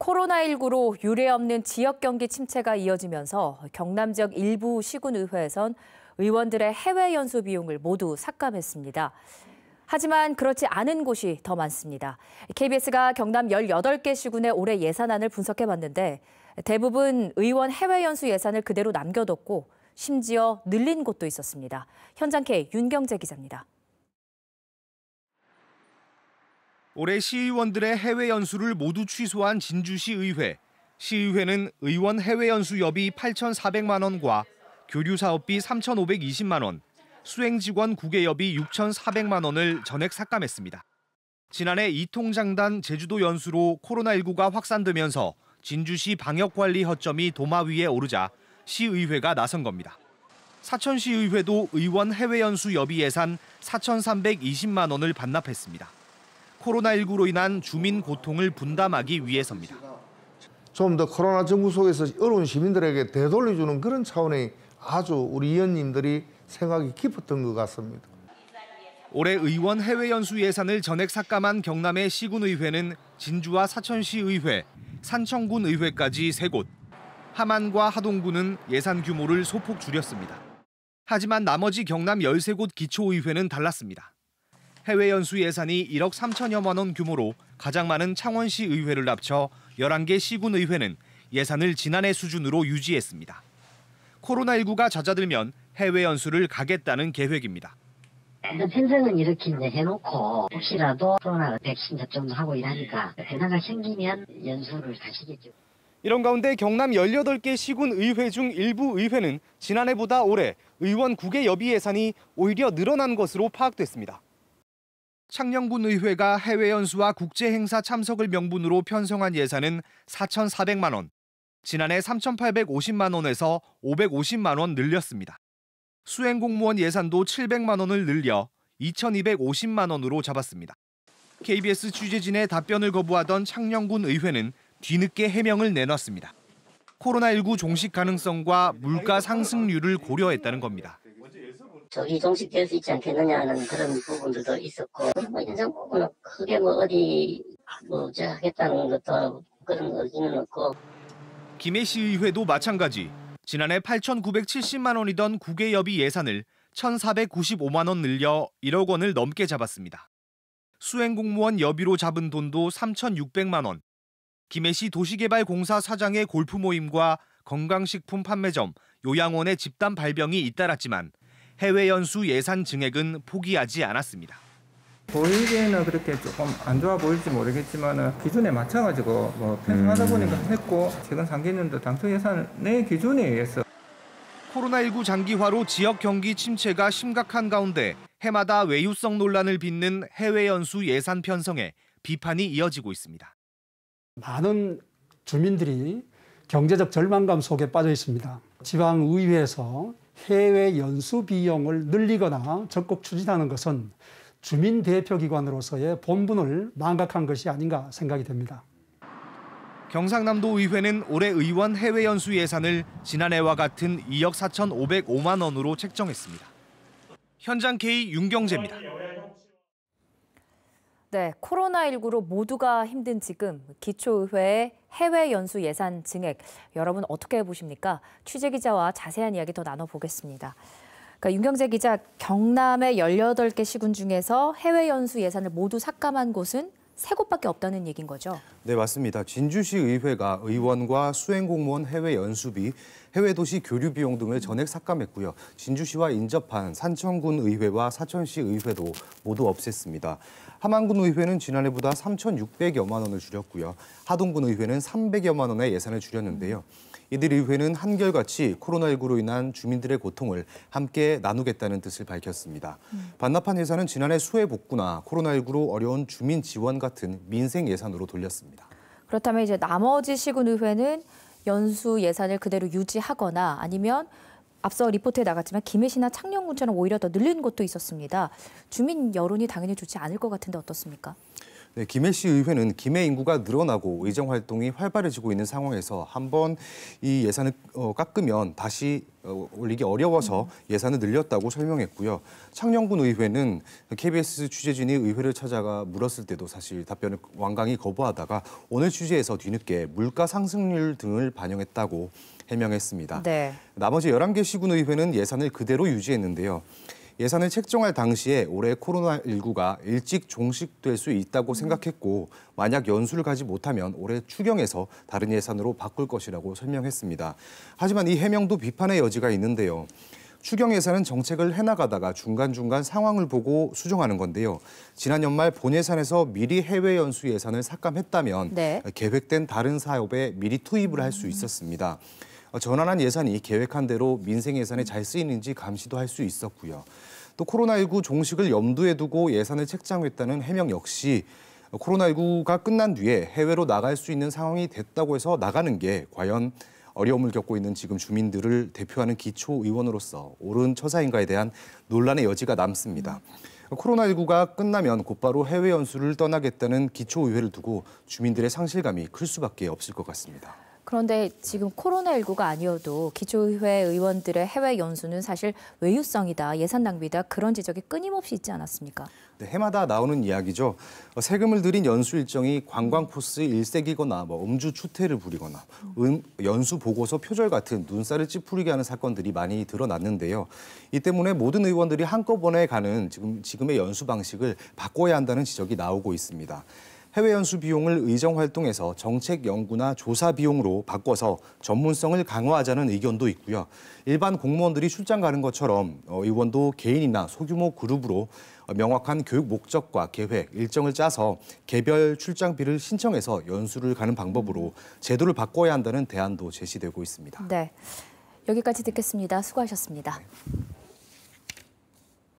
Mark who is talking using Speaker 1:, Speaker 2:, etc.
Speaker 1: 코로나19로 유례없는 지역 경기 침체가 이어지면서 경남 지역 일부 시군의회에선 의원들의 해외 연수 비용을 모두 삭감했습니다. 하지만 그렇지 않은 곳이 더 많습니다. KBS가 경남 18개 시군의 올해 예산안을 분석해봤는데 대부분 의원 해외 연수 예산을 그대로 남겨뒀고 심지어 늘린 곳도 있었습니다. 현장 K 윤경재 기자입니다.
Speaker 2: 올해 시의원들의 해외 연수를 모두 취소한 진주시 의회. 시의회는 의원 해외 연수 여비 8,400만 원과 교류 사업비 3,520만 원, 수행 직원 국외여비 6,400만 원을 전액 삭감했습니다. 지난해 이통장단 제주도 연수로 코로나19가 확산되면서 진주시 방역관리 허점이 도마 위에 오르자 시의회가 나선 겁니다. 사천시의회도 의원 해외 연수 여비 예산 4,320만 원을 반납했습니다. 코로나19로 인한 주민 고통을 분담하기 위해서입니다.
Speaker 3: 좀 더 코로나 정부 속에서 어려운 시민들에게 되돌려주는 그런 차원의 아주 우리 의원님들이 생각이 깊었던 것 같습니다.
Speaker 2: 올해 의원 해외 연수 예산을 전액 삭감한 경남의 시군의회는 진주와 사천시의회, 산청군의회까지 3곳, 함안과 하동군은 예산 규모를 소폭 줄였습니다. 하지만 나머지 경남 13곳 기초의회는 달랐습니다. 해외 연수 예산이 1억 3천여만 원 규모로 가장 많은 창원시 의회를 합쳐 11개 시군의회는 예산을 지난해 수준으로 유지했습니다. 코로나19가 잦아들면 해외 연수를 가겠다는 계획입니다.
Speaker 4: 편성은 이렇게 이제 해놓고 혹시라도 코로나 백신 접종도 하고 이러니까 변화가 생기면 연수를 가시겠죠.
Speaker 2: 이런 가운데 경남 18개 시군의회 중 일부 의회는 지난해보다 올해 의원 국외 여비 예산이 오히려 늘어난 것으로 파악됐습니다. 창녕군 의회가 해외 연수와 국제 행사 참석을 명분으로 편성한 예산은 4,400만 원, 지난해 3,850만 원에서 550만 원 늘렸습니다. 수행 공무원 예산도 700만 원을 늘려 2,250만 원으로 잡았습니다. KBS 취재진의 답변을 거부하던 창녕군 의회는 뒤늦게 해명을 내놨습니다. 코로나19 종식 가능성과 물가 상승률을 고려했다는 겁니다.
Speaker 4: 저기 종식될 수 있지 않겠느냐는 그런 부분들도 있었고, 인상 부분은 크게 어디 하겠다는 것도 그런 의지는 없고.
Speaker 2: 김해시 의회도 마찬가지. 지난해 8,970만 원이던 국외여비 예산을 1,495만 원 늘려 1억 원을 넘게 잡았습니다. 수행공무원 여비로 잡은 돈도 3,600만 원. 김해시 도시개발공사 사장의 골프 모임과 건강식품 판매점, 요양원의 집단 발병이 잇따랐지만 해외 연수 예산 증액은 포기하지 않았습니다.
Speaker 5: 보이기에는 그렇게 조금 안 좋아 보일지 모르겠지만 기준에 맞춰가지고 편성하다 보니까 했고 최근 상기년도 당초 예산 내 기준에 의해서
Speaker 2: 코로나19 장기화로 지역 경기 침체가 심각한 가운데 해마다 외유성 논란을 빚는 해외 연수 예산 편성에 비판이 이어지고 있습니다.
Speaker 6: 많은 주민들이 경제적 절망감 속에 빠져 있습니다. 지방의회에서 해외 연수 비용을 늘리거나 적극 추진하는 것은 주민 대표기관으로서의 본분을 망각한 것이 아닌가 생각이 됩니다.
Speaker 2: 경상남도 의회는 올해 의원 해외 연수 예산을 지난해와 같은 2억 4,505만 원으로 책정했습니다. 현장 K 윤경재입니다.
Speaker 1: 네, 코로나19로 모두가 힘든 지금 기초의회의 해외 연수 예산 증액, 여러분 어떻게 보십니까? 취재기자와 자세한 이야기 더 나눠보겠습니다. 그러니까 윤경재 기자, 경남의 18개 시군 중에서 해외 연수 예산을 모두 삭감한 곳은 3곳밖에 없다는 얘기인 거죠?
Speaker 7: 네, 맞습니다. 진주시 의회가 의원과 수행공무원 해외 연수비, 해외 도시 교류 비용 등을 전액 삭감했고요. 진주시와 인접한 산청군 의회와 사천시 의회도 모두 없앴습니다. 함안군 의회는 지난해보다 3,600여만 원을 줄였고요. 하동군 의회는 300여만 원의 예산을 줄였는데요. 이들 의회는 한결같이 코로나19로 인한 주민들의 고통을 함께 나누겠다는 뜻을 밝혔습니다. 반납한 예산은 지난해 수해 복구나 코로나19로 어려운 주민 지원 같은 민생 예산으로 돌렸습니다.
Speaker 1: 그렇다면 이제 나머지 시군의회는 연수 예산을 그대로 유지하거나 아니면 앞서 리포트에 나갔지만 김해시나 창녕군처럼 오히려 더 늘린 곳도 있었습니다. 주민 여론이 당연히 좋지 않을 것 같은데 어떻습니까?
Speaker 7: 네, 김해시 의회는 김해 인구가 늘어나고 의정 활동이 활발해지고 있는 상황에서 한번 이 예산을 깎으면 다시 올리기 어려워서 예산을 늘렸다고 설명했고요. 창녕군 의회는 KBS 취재진이 의회를 찾아가 물었을 때도 사실 답변을 완강히 거부하다가 오늘 취재에서 뒤늦게 물가 상승률 등을 반영했다고 해명했습니다.
Speaker 1: 네.
Speaker 7: 나머지 11개 시군의회는 예산을 그대로 유지했는데요. 예산을 책정할 당시에 올해 코로나19가 일찍 종식될 수 있다고 생각했고 만약 연수를 가지 못하면 올해 추경에서 다른 예산으로 바꿀 것이라고 설명했습니다. 하지만 이 해명도 비판의 여지가 있는데요. 추경 예산은 정책을 해나가다가 중간중간 상황을 보고 수정하는 건데요. 지난 연말 본 예산에서 미리 해외 연수 예산을 삭감했다면
Speaker 1: 네.
Speaker 7: 계획된 다른 사업에 미리 투입을 할 수 있었습니다. 전환한 예산이 계획한 대로 민생 예산에 잘 쓰이는지 감시도 할 수 있었고요. 또 코로나19 종식을 염두에 두고 예산을 책정했다는 해명 역시 코로나19가 끝난 뒤에 해외로 나갈 수 있는 상황이 됐다고 해서 나가는 게 과연 어려움을 겪고 있는 지금 주민들을 대표하는 기초의원으로서 옳은 처사인가에 대한 논란의 여지가 남습니다. 코로나19가 끝나면 곧바로 해외 연수를 떠나겠다는 기초의회를 두고 주민들의 상실감이 클 수밖에 없을 것 같습니다.
Speaker 1: 그런데 지금 코로나19가 아니어도 기초의회 의원들의 해외 연수는 사실 외유성이다, 예산 낭비다 그런 지적이 끊임없이 있지 않았습니까?
Speaker 7: 네, 해마다 나오는 이야기죠. 세금을 들인 연수 일정이 관광 코스 일색이거나 음주 추태를 부리거나 연수 보고서 표절 같은 눈살을 찌푸리게 하는 사건들이 많이 드러났는데요. 이 때문에 모든 의원들이 한꺼번에 가는 지금의 연수 방식을 바꿔야 한다는 지적이 나오고 있습니다. 해외 연수 비용을 의정 활동에서 정책 연구나 조사 비용으로 바꿔서 전문성을 강화하자는 의견도 있고요. 일반 공무원들이 출장 가는 것처럼 의원도 개인이나 소규모 그룹으로 명확한 교육 목적과 계획, 일정을 짜서 개별 출장비를 신청해서 연수를 가는 방법으로 제도를 바꿔야 한다는 대안도 제시되고 있습니다.
Speaker 1: 네, 여기까지 듣겠습니다. 수고하셨습니다.
Speaker 7: 네.